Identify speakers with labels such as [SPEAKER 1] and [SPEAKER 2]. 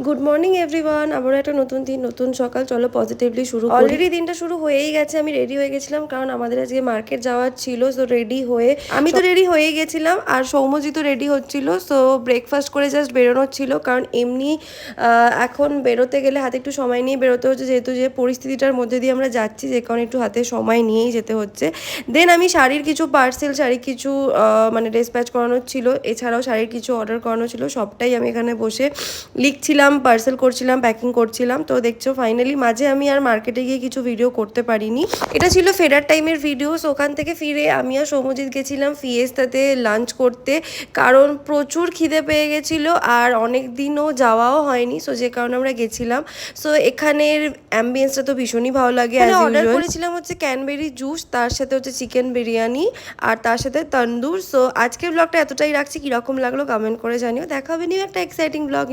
[SPEAKER 1] Good morning everyone. আবার একটা নতুন দিন, নতুন সকাল। চলো পজিটিভলি শুরু করি। অলরেডি দিনটা শুরু হয়েই গেছে। আমি রেডি হয়ে গেছিলাম কারণ আমাদের আজকে মার্কেট যাওয়ার ছিল। সো রেডি হয়ে আমি তো রেডি হয়েই গেছিলাম আর সৌম্যজি তো রেডি হচ্ছিল। সো ব্রেকফাস্ট করে জাস্ট বেরোনোর ছিল কারণ এমনি এখন বেরোতে গেলে হাতে একটু সময় নিয়ে বেরোতে হচ্ছে, যেহেতু যে পরিস্থিতিটার মধ্যে দিয়ে আমরা যাচ্ছি, যে কারণে একটু হাতে সময় নিয়েই যেতে হচ্ছে। দেন আমি শাড়ির কিছু পার্সেল, শাড়ির কিছু মানে ডিসপ্যাচ করানোর ছিল, এছাড়াও শাড়ির কিছু অর্ডার করানো ছিল। সবটাই আমি এখানে বসে লিখছিলাম, পার্সেল করছিলাম, প্যাকিং করছিলাম। তো দেখছো ফাইনালি মাঝে আমি আর মার্কেটে গিয়ে কিছু ভিডিও করতে পারিনি। এটা ছিল ফেরার টাইমের ভিডিও। সো ওখান থেকে ফিরে আমি আর সৌম্যজিৎ গেছিলাম ফিয়েস্তাতে লাঞ্চ করতে, কারণ প্রচুর খিদে পেয়ে গেছিলো আর অনেক দিনও যাওয়াও হয়নি। সো যে কারণে আমরা গেছিলাম। সো এখানের অ্যাম্বিয়েন্সটা তো ভীষণই ভালো লাগে। অর্ডার করেছিলাম হচ্ছে ক্যানবেরি জুস, তার সাথে হচ্ছে চিকেন বিরিয়ানি আর তার সাথে তন্দুর। সো আজকের ব্লগটা এতটাই রাখছি, কীরকম লাগলো কমেন্ট করে জানিও। দেখা হবে নিউ একটা এক্সাইটিং ব্লগ।